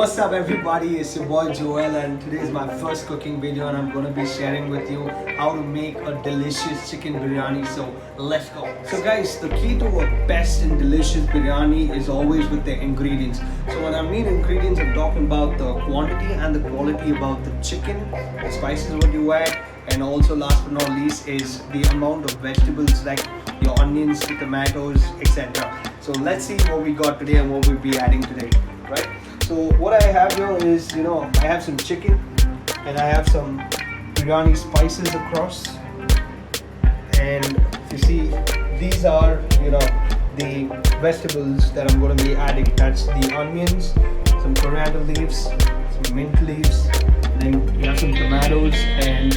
What's up everybody, it's your boy Joel and today is my first cooking video and I'm going to be sharing with you how to make a delicious chicken biryani. So let's go. So guys, the key to a best and delicious biryani is always with the ingredients. So when I mean ingredients, I'm talking about the quantity and the quality about the chicken, the spices what you add, and also last but not least is the amount of vegetables like your onions, the tomatoes, etc. So let's see what we got today and what we'll be adding today, right? So what I have here is, I have some chicken and I have some biryani spices across. And you see, these are, the vegetables that I'm going to be adding. That's the onions, some coriander leaves, some mint leaves, then you have some tomatoes and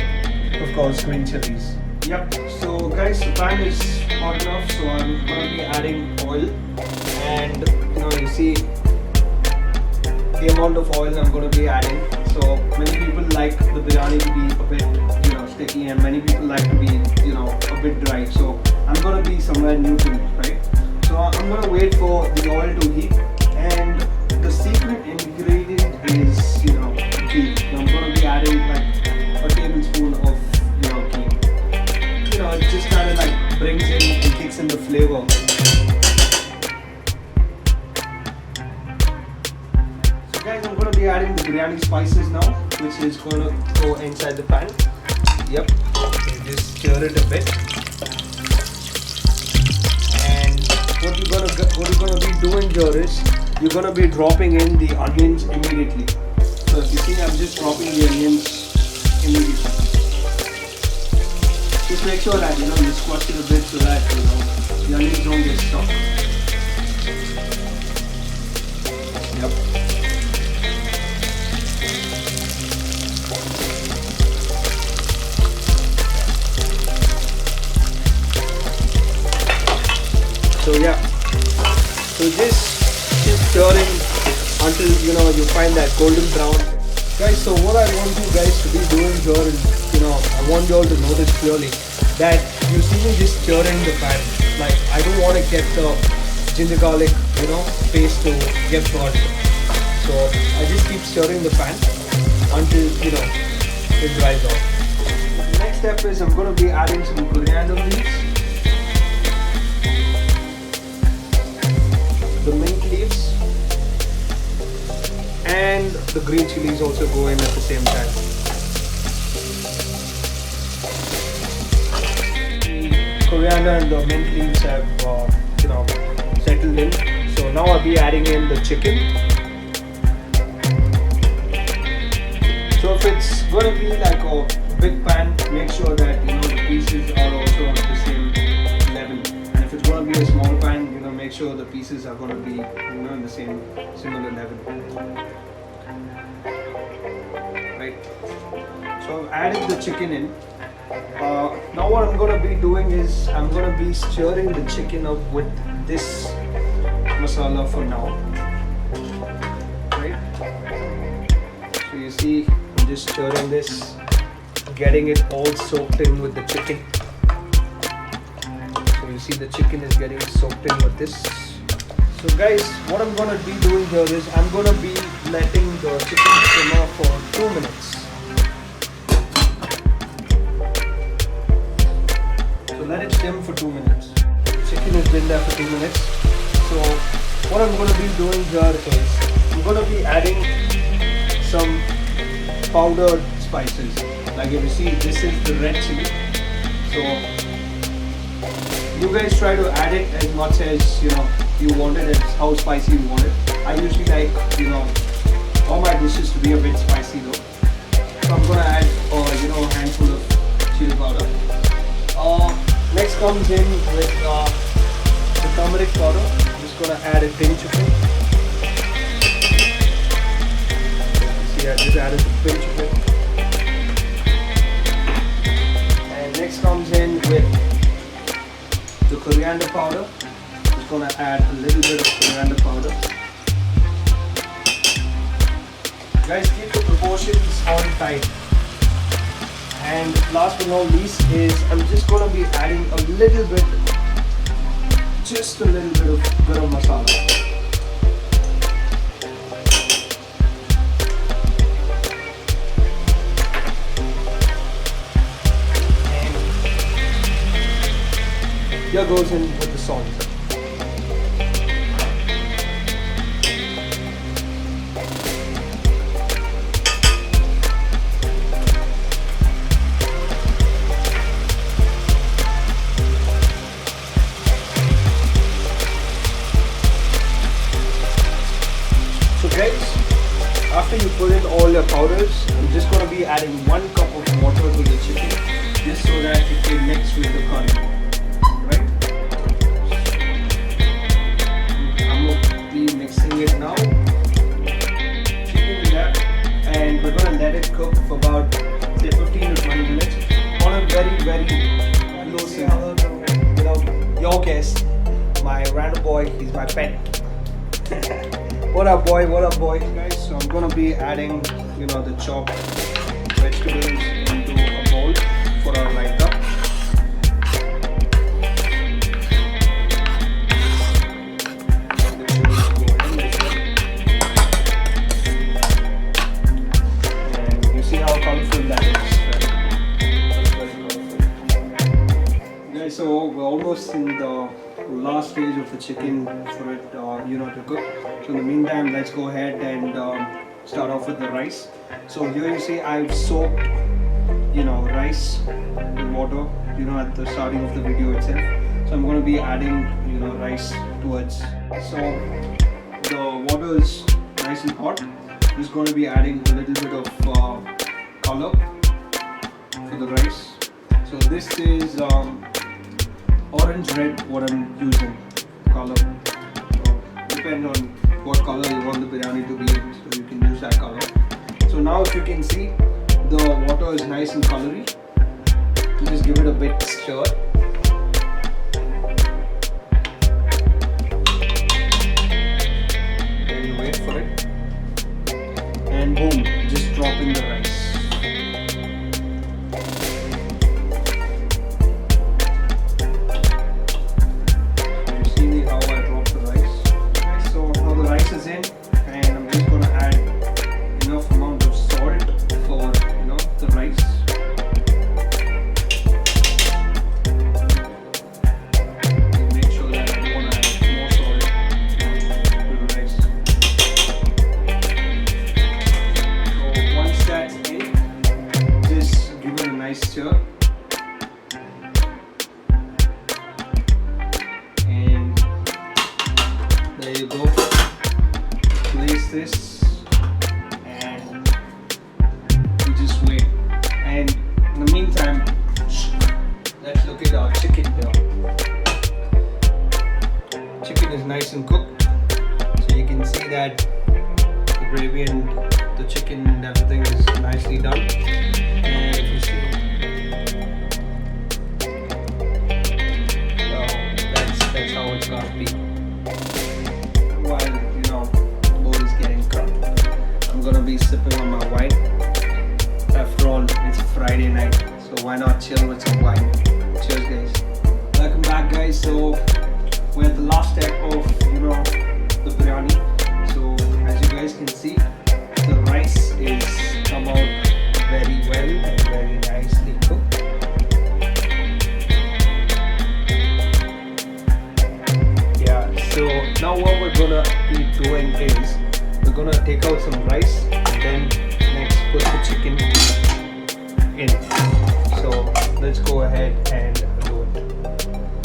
of course green chilies. Yep, so guys, the pan is hot enough, so I'm going to be adding oil. And you see the amount of oil I'm going to be adding. So many people like the biryani to be a bit sticky, and many people like to be a bit dry. So I'm going to be somewhere neutral, right? So I'm going to wait for the oil to heat, and the secret ingredient is ghee. So I'm going to be adding like a tablespoon of ghee. It just kind of like brings in and kicks in the flavor. Guys, I'm going to be adding the biryani spices now, which is going to go inside the pan. Yep, you just stir it a bit. And what you're going to be doing here is you're going to be dropping in the onions immediately. So if you see, I'm just dropping the onions immediately. Just make sure that you squash it a bit so that the onions don't get stuck. Yep. So yeah, so just keep stirring until you find that golden brown. Guys, so what I want you guys to be doing here is, I want you all to notice clearly that you see me just stirring the pan. Like, I don't want to get the ginger garlic, paste to get burnt. So I just keep stirring the pan until, it dries off. The next step is I'm going to be adding some coriander leaves, the mint leaves, and the green chilies also go in at the same time. The coriander and the mint leaves have settled in. So now I'll be adding in the chicken. So if it's going to be like a big pan, make sure that the pieces are also on the same level. And if it's going to be a small pan, make sure the pieces are going to be in the similar level. Right. So I've added the chicken in. Now what I'm going to be doing is I'm going to be stirring the chicken up with this masala for now. Right. So you see, I'm just stirring this, getting it all soaked in with the chicken. You see the chicken is getting soaked in with this. So guys, what I'm going to be doing here is I'm going to be letting the chicken simmer for 2 minutes. So let it simmer for 2 minutes. Chicken has been there for 2 minutes. So what I'm going to be doing here is I'm going to be adding some powdered spices. Like if you see, this is the red chili. So you guys try to add it as much as you want it, as how spicy you want it. I usually like all my dishes to be a bit spicy though. So I'm gonna add a handful of chili powder. Next comes in with the turmeric powder. I'm just gonna add a pinch of it. See, I just added a pinch of it. And next comes in with the coriander powder. I'm just going to add a little bit of coriander powder. Guys, keep the proportions on tight. And last but not least is I'm just going to be adding a little bit, just a little bit of garam masala. here goes in with the salt. So guys, after you put in all your powders, I'm just going to be adding 1 cup of water to the chicken, just so that it can mix with the curry, right? I'm going to be mixing it now. Chicken is there, and we're going to let it cook for about say 15 to 20 minutes on a very low simmer. You know, your guess, my random boy, he's my pet. What up boy, guys? So I'm gonna be adding, you know, the chopped vegetables into a bowl for our raita. And you see how colorful that is, right? Guys, so we're almost in the last stage of the chicken for it, you know, to cook. So in the meantime, let's go ahead and start off with the rice. So here you see I've soaked, you know, rice in water, you know, at the starting of the video itself. So I'm going to be adding, you know, rice towards. So the water is nice and hot. I'm just going to be adding a little bit of color for the rice. So this is orange red what I'm using color. So depend on what color you want the biryani to be in, so you can use that color. So now if you can see, the water is nice and colory. You just give it a bit stir. Then you wait for it, and boom, just drop in the rice. Stir, and there you go. Place this, and we just wait. And in the meantime, let's look at our chicken here. Chicken is nice and cooked, so you can see that the gravy and the chicken and everything is nicely done. And if you see, that's how it's gonna be. While, you know, the bowl is getting cooked, I'm gonna be sipping on my wine. After all, it's Friday night, so why not chill with some wine? Cheers guys. Welcome back guys. So we're at the last step of, you know, the biryani. So as you guys can see, the rice is come out very well and very nicely cooked. Yeah, so now what we're gonna be doing is we're gonna take out some rice and then next put the chicken in. So let's go ahead and do it.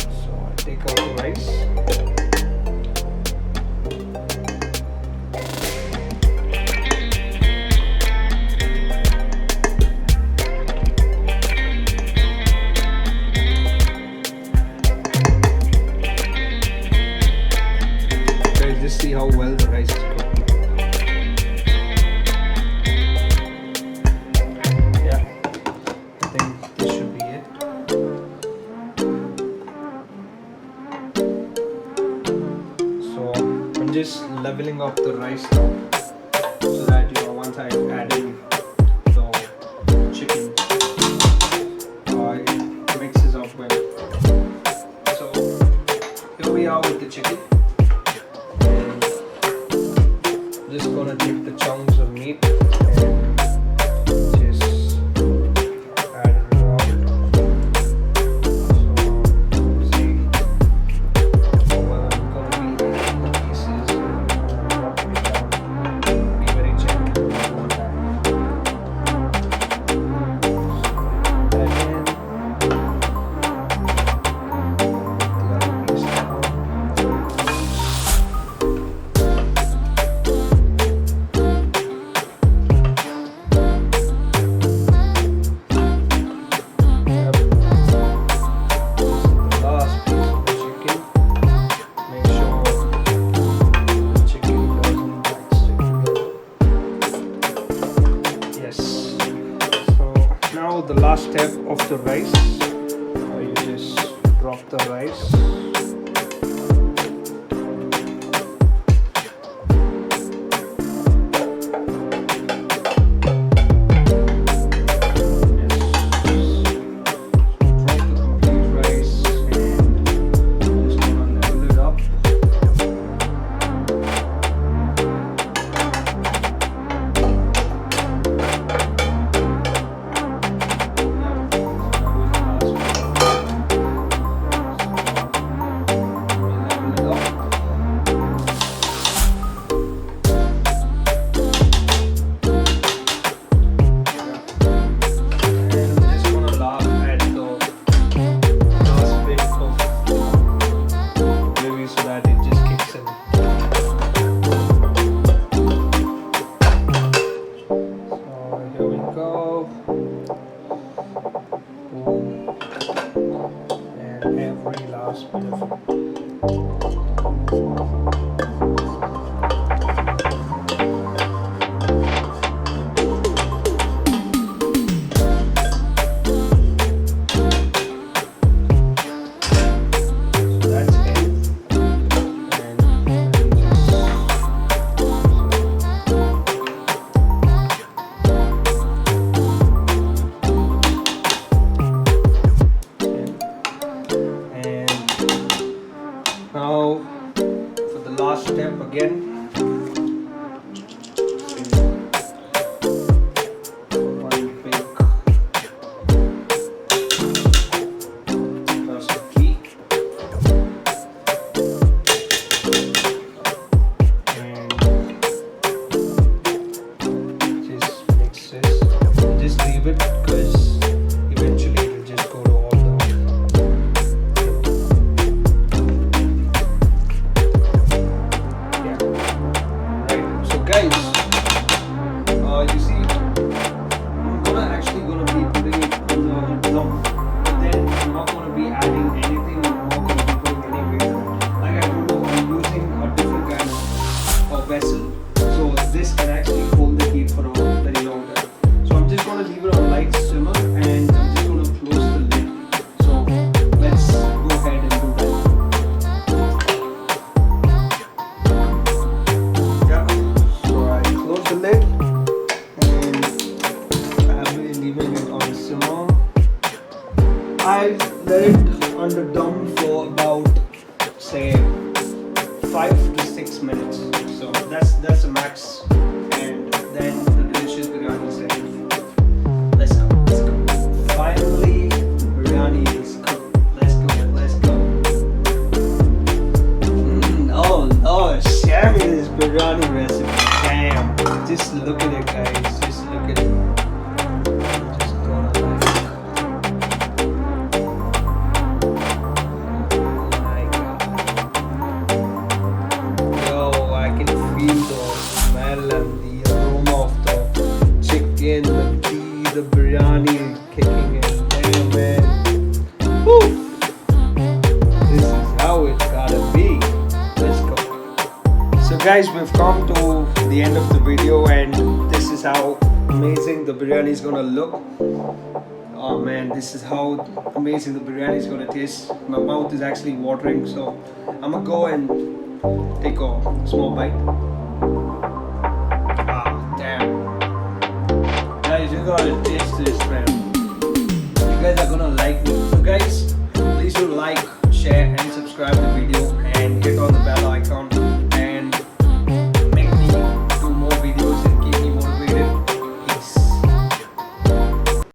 So I'll take out the rice. Just see how well the rice is cooked. Yeah, I think this should be it. So I'm just leveling up the rice now, so that, you know, once I add in the chicken, it mixes up well. So here we are with the chicken. Just gonna take the chunks of meat and just add it around. So see, Now the last step of the rice. You just drop the rice. And every last bit of it. Now for the last step again. One big that's the key. And just mix this. Just leave it because eventually it will just go to all the guys, you see, I'm actually gonna be putting it on the dum, but then I'm not gonna be adding anything. I'm not gonna be putting any weight on it. Like I told you, I'm using a different kind of vessel, so this can actually hold the heat for a very long time. So I'm just gonna leave it on light simmer, and I'm just gonna close the lid. So let's go ahead and do that. The lid, and I've been leaving it on simmer. I let it on the dum for about say 5 to 6 minutes. So that's a max, and then the delicious biryani is ready. Let's go. Finally, biryani is cooked. Let's go. Oh, share me this biryani recipe. Damn. Just look at it, guys. Just look at it. Just gonna like. Oh my God. Yo, I can feel the smell and the aroma of the chicken, the biryani kicking in. Damn, man. Woo! This is how it's gotta be. Let's go. So guys, we've come to the end of the video, and this is how amazing the biryani is gonna look. Oh man, this is how amazing the biryani is gonna taste. My mouth is actually watering, so I'm gonna go and take a small bite. Ah, damn. Guys, you gotta taste this, man. You guys are gonna like me. So guys,